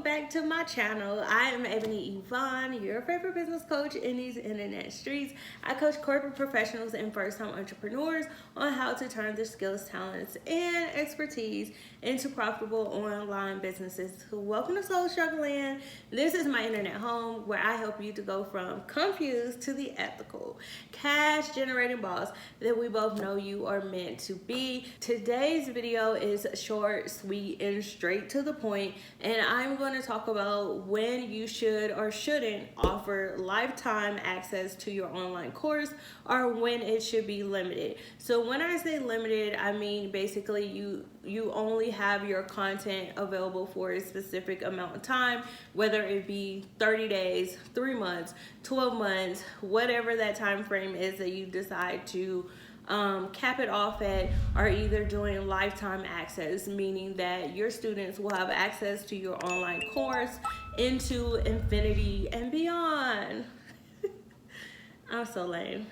back to my channel. I am Ebony Evaughn, your favorite business coach in these internet streets. I coach corporate professionals and first-time entrepreneurs on how to turn their skills, talents, and expertise into profitable online businesses. Welcome to Soul Struggle Land. This is my internet home where I help you to go from confused to the ethical, cash-generating boss that we both know you are meant to be. Today's video is short, sweet, and straight to the point, and I'm going to talk about when you should or shouldn't offer lifetime access to your online course, or when it should be limited. So when I say limited, I mean basically you only have your content available for a specific amount of time, whether it be 30 days, 3 months, 12 months, whatever that time frame is that you decide to cap it off at, are either doing lifetime access, meaning that your students will have access to your online course into infinity and beyond. I'm so lame.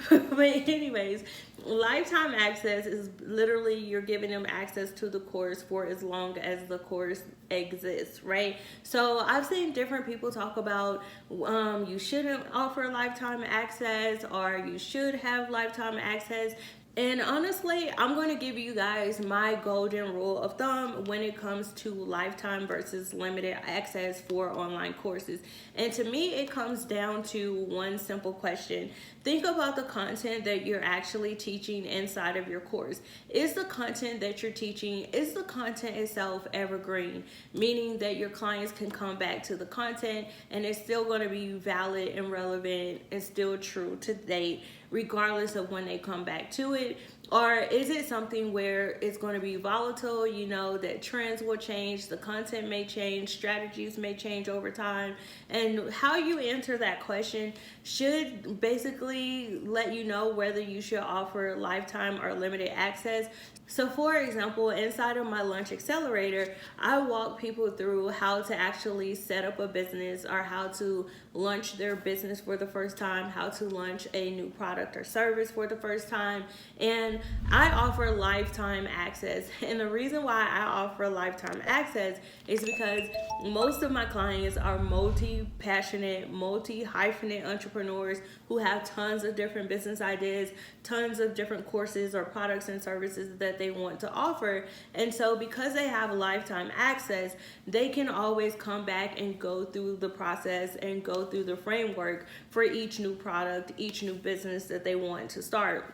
But anyways, lifetime access is literally you're giving them access to the course for as long as the course exists, right? So I've seen different people talk about you shouldn't offer lifetime access, or you should have lifetime access. And honestly, I'm going to give you guys my golden rule of thumb when it comes to lifetime versus limited access for online courses. And to me, it comes down to one simple question. Think about the content that you're actually teaching inside of your course. Is the content that you're teaching, is the content itself evergreen? Meaning that your clients can come back to the content and it's still going to be valid and relevant and still true to date, regardless of when they come back to it? Or is it something where it's going to be volatile, you know, that trends will change, the content may change, strategies may change over time? And how you answer that question should basically let you know whether you should offer lifetime or limited access. So for example, inside of my Launch Accelerator, I walk people through how to actually set up a business, or how to launch their business for the first time, how to launch a new product or service for the first time. And I offer lifetime access. And the reason why I offer lifetime access is because most of my clients are multi-passionate, multi-hyphenate entrepreneurs who have tons of different business ideas, tons of different courses or products and services that they want to offer. And so because they have lifetime access, they can always come back and go through the process and go through the framework for each new product, each new business that they want to start.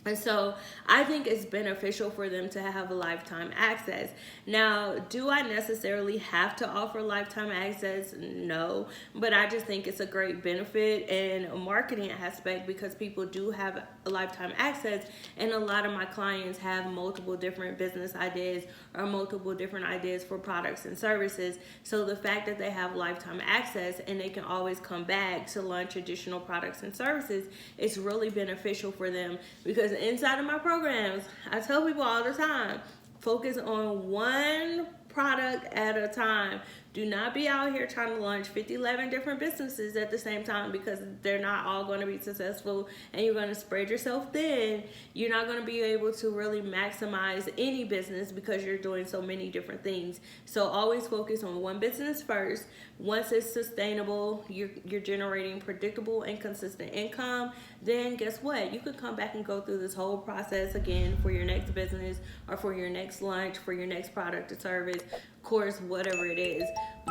And so I think it's beneficial for them to have a lifetime access. Now, do I necessarily have to offer lifetime access? No, but I just think it's a great benefit and a marketing aspect, because people do have a lifetime access, and a lot of my clients have multiple different business ideas or multiple different ideas for products and services. So the fact that they have lifetime access and they can always come back to launch additional products and services is really beneficial for them, because inside of my programs, I tell people all the time, focus on one product at a time. Do not be out here trying to launch 11 different businesses at the same time, because they're not all going to be successful, and you're going to spread yourself thin. You're not going to be able to really maximize any business because you're doing so many different things. So always focus on one business first. Once it's sustainable, you're generating predictable and consistent income, then guess what? You could come back and go through this whole process again for your next business, or for your next launch, for your next product or service, course, whatever it is.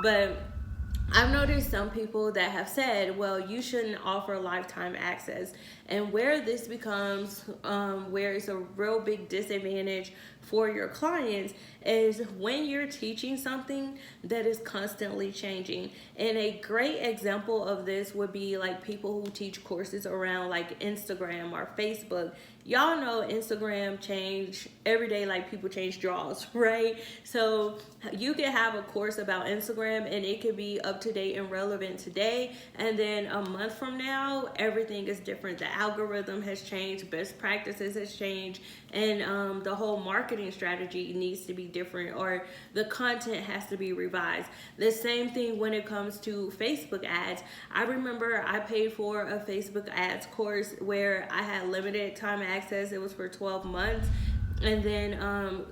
But I've noticed some people that have said, well, you shouldn't offer lifetime access. And where this becomes, where it's a real big disadvantage for your clients, is when you're teaching something that is constantly changing. And a great example of this would be like people who teach courses around like Instagram or Facebook. Y'all know Instagram change every day, like people change draws, right? So you can have a course about Instagram and it could be up to date and relevant today, and then a month from now everything is different. The algorithm has changed, best practices has changed, and the whole marketing strategy needs to be different, or the content has to be revised. The same thing when it comes to Facebook ads. I remember I paid for a Facebook ads course where I had limited time access. It was for 12 months. And then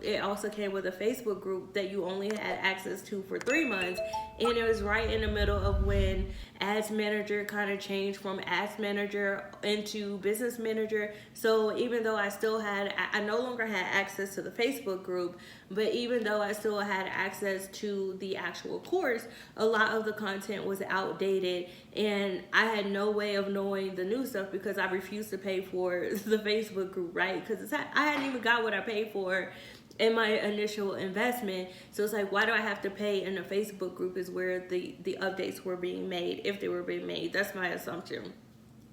it also came with a Facebook group that you only had access to for 3 months. And it was right in the middle of when Ads Manager kind of changed from Ads Manager into Business Manager. So even though I no longer had access to the Facebook group, but even though I still had access to the actual course, a lot of the content was outdated, and I had no way of knowing the new stuff because I refused to pay for the Facebook group, right? Because I hadn't even got what I paid for in my initial investment. So it's like, why do I have to pay? And the Facebook group is where the updates were being made, if they were being made. That's my assumption.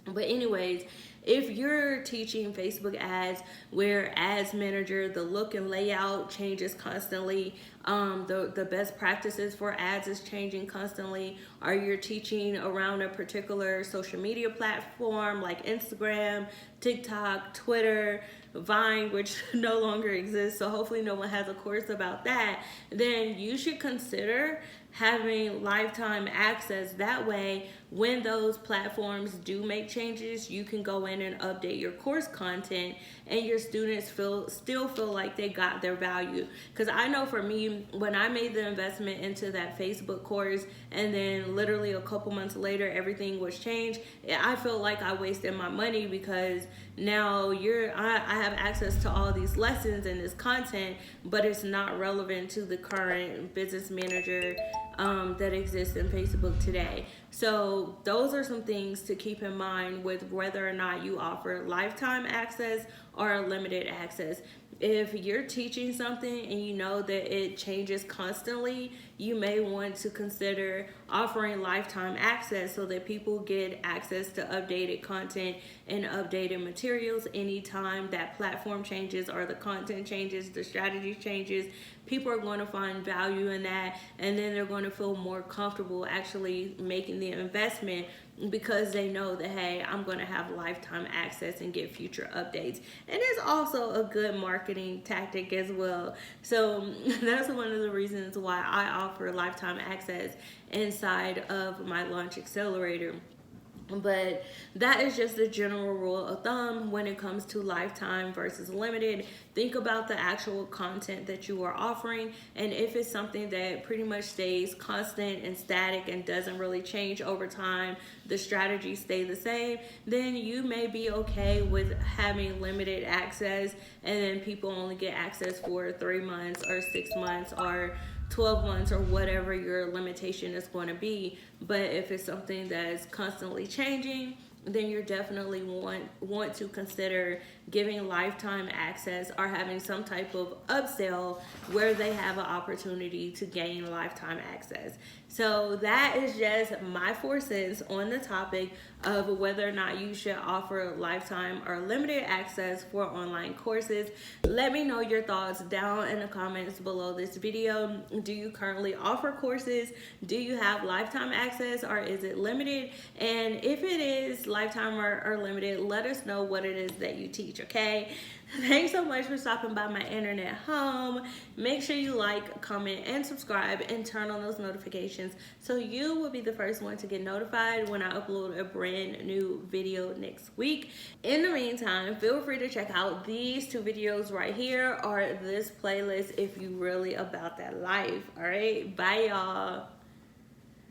But anyways, if you're teaching Facebook ads where Ads Manager, the look and layout changes constantly, the best practices for ads is changing constantly, or you're teaching around a particular social media platform like Instagram, TikTok, Twitter, Vine, which no longer exists, so hopefully no one has a course about that, then you should consider having lifetime access. That way, when those platforms do make changes, you can go in and update your course content, and your students still feel like they got their value. Because I know for me, when I made the investment into that Facebook course, and then literally a couple months later everything was changed, I feel like I wasted my money, because now I have access to all these lessons and this content, but it's not relevant to the current Business Manager that exists in Facebook today. So those are some things to keep in mind with whether or not you offer lifetime access or limited access. If you're teaching something and you know that it changes constantly, you may want to consider offering lifetime access so that people get access to updated content and updated materials anytime that platform changes or the content changes, the strategy changes. People are going to find value in that, and then they're going to feel more comfortable actually making the investment, because they know that, hey, I'm going to have lifetime access and get future updates. And it's also a good marketing tactic as well. So that's one of the reasons why I offer lifetime access inside of my Launch Accelerator. But that is just a general rule of thumb when it comes to lifetime versus limited. Think about the actual content that you are offering, and if it's something that pretty much stays constant and static and doesn't really change over time, the strategies stay the same, then you may be okay with having limited access, and then people only get access for 3 months or 6 months or 12 months or whatever your limitation is going to be. But if it's something that's constantly changing, then you're definitely want to consider giving lifetime access or having some type of upsell where they have an opportunity to gain lifetime access. So that is just my 4 cents on the topic of whether or not you should offer lifetime or limited access for online courses. Let me know your thoughts down in the comments below this video. Do you currently offer courses? Do you have lifetime access, or is it limited? And if it is lifetime or limited, let us know what it is that you teach, okay? Thanks so much for stopping by my internet home. Make sure you like, comment, and subscribe, and turn on those notifications so you will be the first one to get notified when I upload a brand new video next week. In the meantime, feel free to check out these 2 videos right here or this playlist if you really about that life. All right, bye y'all.